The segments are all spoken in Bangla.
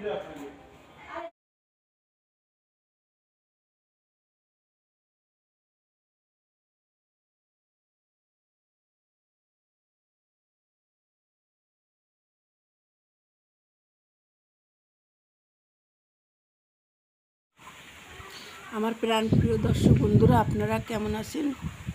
আমার প্রাণপ্রিয় দর্শক বন্ধুরা, আপনারা কেমন আছেন?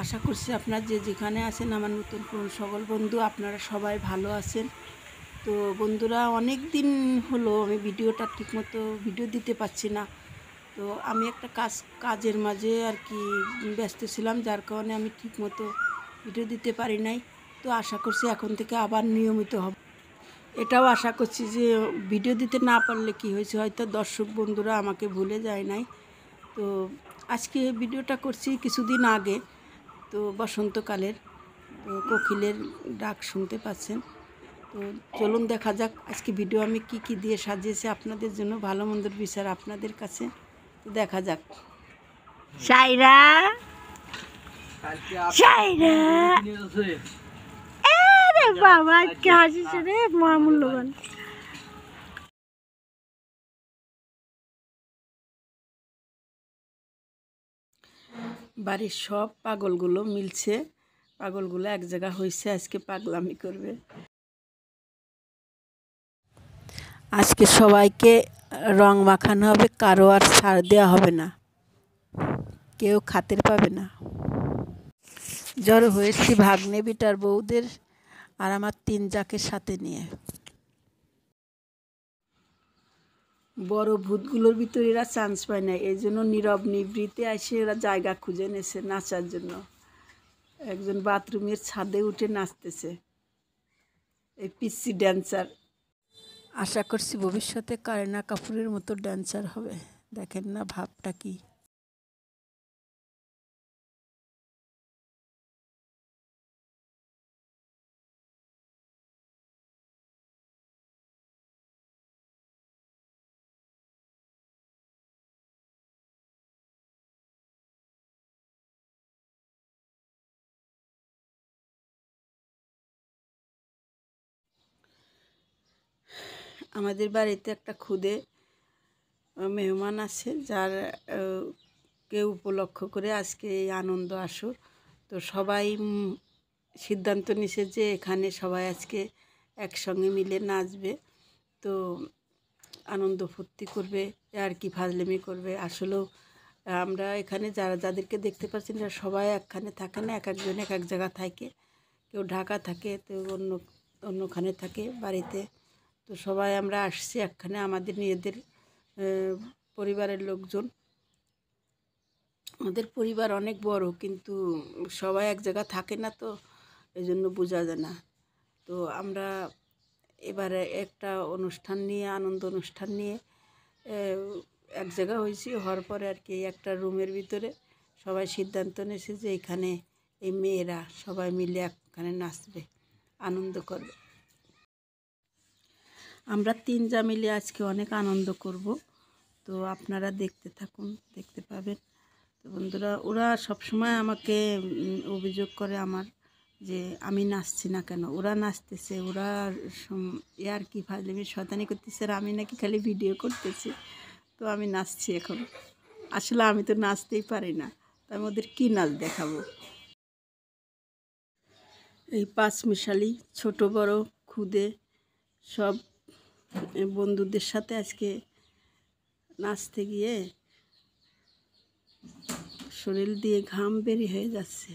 আশা করছি আপনারা যে যেখানে আছেন, আমার নতুন সকল বন্ধু, আপনারা সবাই ভালো আছেন। তো বন্ধুরা, অনেক দিন হলো আমি ভিডিওটা ঠিকমতো ভিডিও দিতে পারছি না। তো আমি একটা কাজের মাঝে আর কি ব্যস্ত ছিলাম, যার কারণে আমি ঠিকমতো ভিডিও দিতে পারি নাই। তো আশা করছি এখন থেকে আবার নিয়মিত হবে। এটাও আশা করছি যে ভিডিও দিতে না পারলে কি হয়েছে, হয়তো দর্শক বন্ধুরা আমাকে ভুলে যায় নাই। তো আজকে ভিডিওটা করছি কিছুদিন আগে, তো বসন্তকালের তো কোকিলের ডাক শুনতে পাচ্ছেন। তো চলুন দেখা যাক আজকে ভিডিও আমি কি দিয়ে সাজিয়েছি আপনাদের জন্য, ভালো মন্দের বিচার আপনাদের কাছে। তো দেখা যাক। সাইরা সাইরা, আরে বাবা আজকে হাসিছে রে মহামূল্যবান। বাড়ির সব পাগলগুলো মিলছে, পাগলগুলো এক জায়গা হয়েছে, আজকে পাগলামি করবে। আজকে সবাইকে রং মাখানো হবে, কারো আর ছাড় দেওয়া হবে না, কেউ খাতির পাবে না। জড়ো হয়েছি ভাগ্নে বিটার বউদের আর আমার 3 জাকের সাথে নিয়ে। বড় ভূতগুলোর ভিতরে এরা চান্স পায় না, এই জন্য নীরব নিভৃতে এসে এরা জায়গা খুঁজে নেছে নাচার জন্য। একজন বাথরুমের ছাদে উঠে নাচতেছে, এই পিচ্ছি ড্যান্সার। আশা করছি ভবিষ্যতে কারিনা কাপুরের মতো ড্যান্সার হবে। দেখেন না ভাবটা কি। আমাদের বাড়িতে একটা খুদে মেহমান আছে, যার কেউ উপলক্ষ করে আজকে এই আনন্দ আসর। তো সবাই সিদ্ধান্ত নিছে যে এখানে সবাই আজকে একসঙ্গে মিলে নাচবে, তো আনন্দ ফুর্তি করবে, আর কি ফাজলামি করবে। আসলেও আমরা এখানে যাদেরকে দেখতে পাচ্ছি না, সবাই একখানে থাকে না, এক একজন এক এক জায়গা থাকে। কেউ ঢাকা থাকে, তো অন্যখানে থাকে বাড়িতে। তো সবাই আমরা আসছি একখানে, আমাদের নিজেদের পরিবারের লোকজন। আমাদের পরিবার অনেক বড়, কিন্তু সবাই এক জায়গা থাকে না, তো এই জন্য বোঝা যায় না। তো আমরা এবারে একটা অনুষ্ঠান নিয়ে, আনন্দ অনুষ্ঠান নিয়ে এক জায়গা হয়েছি। হওয়ার পরে আর কি একটা রুমের ভিতরে সবাই সিদ্ধান্ত নিয়েছে যে এখানে এই মেয়েরা সবাই মিলে একখানে নাচবে, আনন্দ করবে। আমরা 3 যা মিলে আজকে অনেক আনন্দ করব। তো আপনারা দেখতে থাকুন, দেখতে পাবেন। তো বন্ধুরা, ওরা সবসময় আমাকে অভিযোগ করে আমার, যে আমি নাচছি না কেন। ওরা নাচতেছে, ওরা আর কি ফাজলামি শয়তানি করতেছে, আর আমি নাকি খালি ভিডিও করতেছি। তো আমি নাচছি এখন। আসলে আমি তো নাচতেই পারি না, তো আমি ওদের কী নাচ দেখাবো। এই 5 মিশালি ছোট বড় খুদে সব বন্ধুদের সাথে আজকে নাচতে গিয়ে শরীর দিয়ে ঘাম বেরিয়ে হয়ে যাচ্ছে।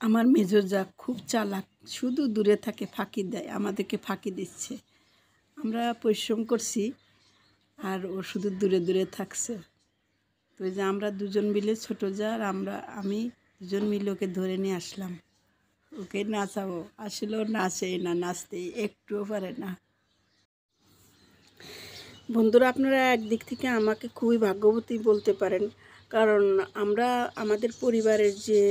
আমার মেজো যা খুব চালাক, শুধু দূরে থাকে, ফাঁকি দেয়, আমাদেরকে ফাঁকি দিচ্ছে। আমরা পরিশ্রম করছি আর ও শুধু দূরে দূরে থাকছে। তো যে আমরা দুজন মিলে, ছোটো যা আর আমি দুজন মিলে ওকে ধরে নিয়ে আসলাম, ওকে নাচাবো। আসলে ও নাচেই না, নাচতে একটুও পারে না। বন্ধুরা, আপনারা একদিক থেকে আমাকে খুবই ভাগ্যবতী বলতে পারেন। কারণ আমরা আমাদের পরিবারের যে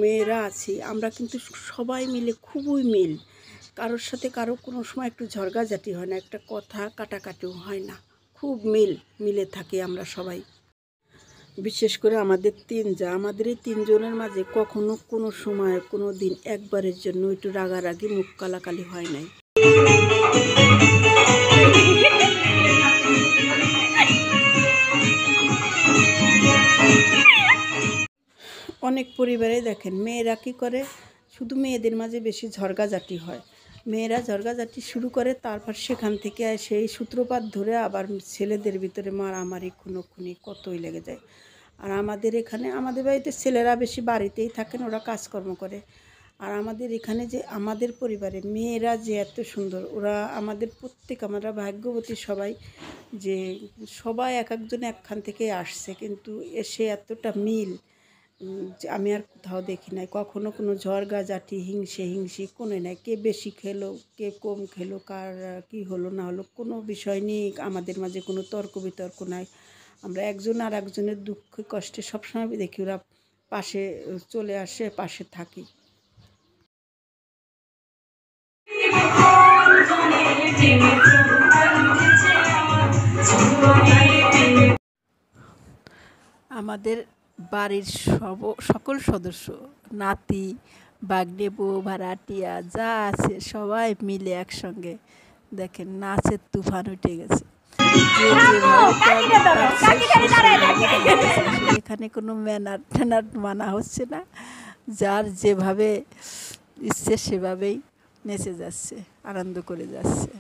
মেয়েরা আছি আমরা কিন্তু সবাই মিলে খুবই মিল, কারোর সাথে কারো কোনো সময় একটু ঝগড়াঝাটি হয় না, একটা কথা কাটাকাটিও হয় না, খুব মিলে থাকি আমরা সবাই। বিশেষ করে আমাদের আমাদের এই তিনজনের মাঝে কখনো কোনো সময় কোনো দিন একবারের জন্য একটু রাগারাগি মুখ কালাকালি হয় নাই। অনেক পরিবারে দেখেন মেয়েরা কী করে, শুধু মেয়েদের মাঝে বেশি ঝগড়াঝাটি হয়, মেয়েরা ঝগড়াঝাটি শুরু করে, তারপর সেখান থেকে সেই সূত্রপাত ধরে আবার ছেলেদের ভিতরে মারামারি খুনোখুনি কতই লেগে যায়। আর আমাদের এখানে আমাদের বাড়িতে ছেলেরা বেশি বাড়িতেই থাকেন, ওরা কাজকর্ম করে। আর আমাদের এখানে যে আমাদের পরিবারে মেয়েরা যে এত সুন্দর, ওরা আমাদের আমরা ভাগ্যবতী সবাই, যে সবাই এক একজন একখান থেকে আসছে, কিন্তু এসে এতটা মিল যে আমি আর কোথাও দেখি নাই। কখনো কোনো ঝড়গাঝাটি হিংসি কোনো নাই, কে বেশি খেলো কে কম খেলো, কার কী হলো না হলো কোনো বিষয় নিয়ে আমাদের মাঝে কোনো তর্ক বিতর্ক নাই। আমরা একজন আর একজনের দুঃখ কষ্টে সবসময় দেখি ওরা পাশে চলে আসে, পাশে থাকি। আমাদের বাড়ির সকল সদস্য, নাতি বাগনে বউ ভাড়াটিয়া যা আছে সবাই মিলে একসঙ্গে দেখেন নাচের তুফান উঠে গেছে। এখানে কোনো ম্যানার মানা হচ্ছে না, যার যেভাবে ইচ্ছে সেভাবেই নেচে যাচ্ছে, আনন্দ করে যাচ্ছে।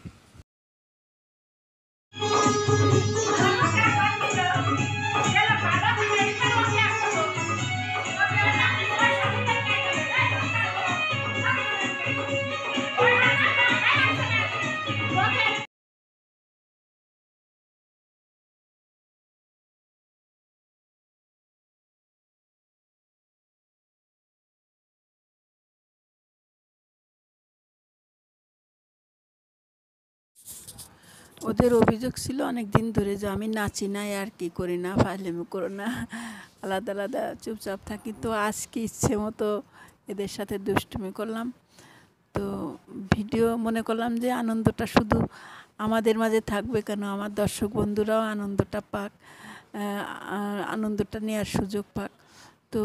ওদের অভিযোগ ছিল অনেক দিন ধরে যে আমি নাচি না, আর কি করি না, ফাইলেমি করো না, আলাদা আলাদা চুপচাপ থাকি। তো আজকে ইচ্ছে মতো এদের সাথে দুষ্টুমি করলাম। তো ভিডিও মনে করলাম যে আনন্দটা শুধু আমাদের মাঝে থাকবে কেন, আমার দর্শক বন্ধুরাও আনন্দটা পাক, আনন্দটা নেওয়ার সুযোগ পাক। তো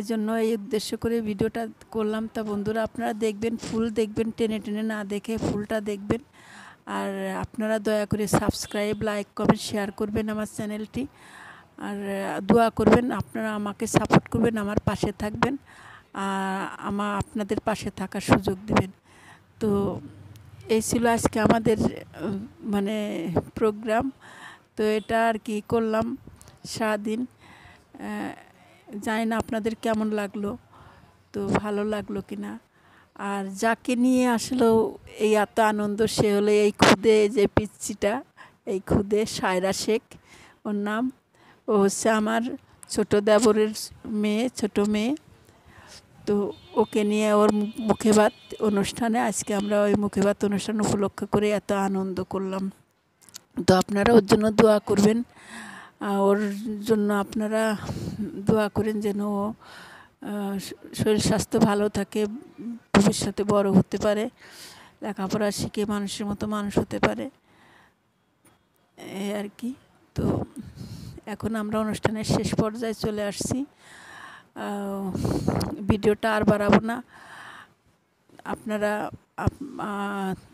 এই জন্য এই উদ্দেশ্য করে ভিডিওটা করলাম। তা বন্ধুরা আপনারা দেখবেন, ফুল দেখবেন, টেনে টেনে না দেখে ফুলটা দেখবেন। আর আপনারা দয়া করে সাবস্ক্রাইব, লাইক, কমেন্ট, শেয়ার করবেন আমার চ্যানেলটি। আর দোয়া করবেন, আপনারা আমাকে সাপোর্ট করবেন, আমার পাশে থাকবেন, আপনাদের পাশে থাকার সুযোগ দেবেন। তো এই ছিল আজকে আমাদের মানে প্রোগ্রাম। তো এটা আর কি করলাম সারাদিন। জানি না আপনাদের কেমন লাগলো, তো ভালো লাগলো কি না। আর যাকে নিয়ে আসলো এই এত আনন্দ সে হলো এই খুদে যে পিচ্চিটা, এই খুদে সায়রা শেখ ওর নাম। ও হচ্ছে আমার ছোটো দেবরের মেয়ে, ছোটো মেয়ে। তো ওকে নিয়ে ওর মুখে ভাত অনুষ্ঠানে আজকে আমরা ওই মুখে ভাত অনুষ্ঠান উপলক্ষ করে এত আনন্দ করলাম। তো আপনারা ওর জন্য দোয়া করবেন, ওর জন্য আপনারা দোয়া করেন যেন ও শরীর স্বাস্থ্য ভালো থাকে, ভবিষ্যতে বড় হতে পারে, লেখাপড়া শিখে মানুষের মতো মানুষ হতে পারে, এই আর কি। তো এখন আমরা অনুষ্ঠানের শেষ পর্যায়ে চলে আসছি। ভিডিওটা আর বাড়াবো না, আপনারা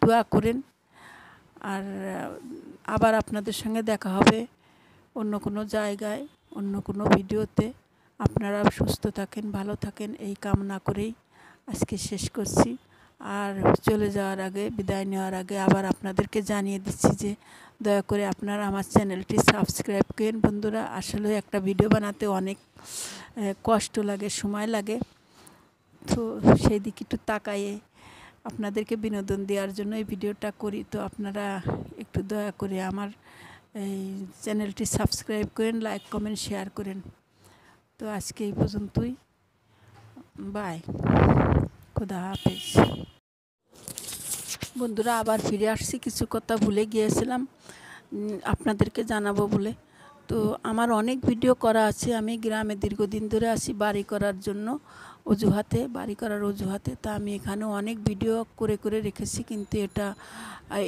দোয়া করেন। আর আবার আপনাদের সঙ্গে দেখা হবে অন্য কোনো জায়গায়, অন্য কোনো ভিডিওতে। আপনারা সুস্থ থাকেন, ভালো থাকেন, এই কামনা করেই আজকে শেষ করছি। আর চলে যাওয়ার আগে, বিদায় নেওয়ার আগে আবার আপনাদেরকে জানিয়ে দিচ্ছি যে দয়া করে আপনারা আমার চ্যানেলটি সাবস্ক্রাইব করেন। বন্ধুরা, আসলে একটা ভিডিও বানাতে অনেক কষ্ট লাগে, সময় লাগে, তো সেই দিকে একটু তাকায়ে আপনাদেরকে বিনোদন দেওয়ার জন্য এই ভিডিওটা করি। তো আপনারা একটু দয়া করে আমার এই চ্যানেলটি সাবস্ক্রাইব করেন, লাইক, কমেন্ট, শেয়ার করেন। তো আজকে এই পর্যন্তই, বাই, খোদা হাফেজ। বন্ধুরা, আবার ফিরে আসছি, কিছু কথা ভুলে গিয়েছিলাম আপনাদেরকে জানাবো বলে। তো আমার অনেক ভিডিও করা আছে। আমি গ্রামে দীর্ঘদিন ধরে আসি বাড়ি করার জন্য, বাড়ি করার অজুহাতে। তা আমি এখানেও অনেক ভিডিও করে রেখেছি, কিন্তু এটা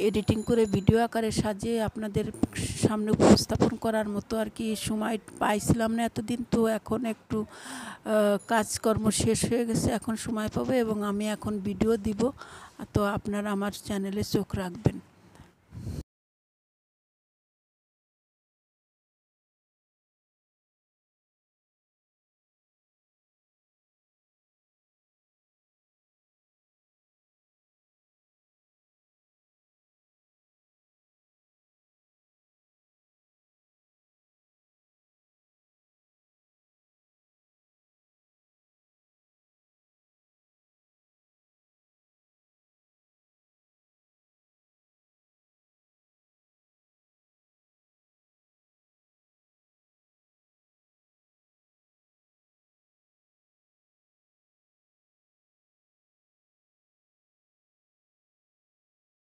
এডিটিং করে ভিডিও আকারে সাজিয়ে আপনাদের সামনে উপস্থাপন করার মতো আর কি সময় পাইছিলাম না এতদিন। তো এখন একটু কাজকর্ম শেষ হয়ে গেছে, এখন সময় পাবো এবং আমি এখন ভিডিও দিব। তো আপনারা আমার চ্যানেলে চোখ রাখবেন।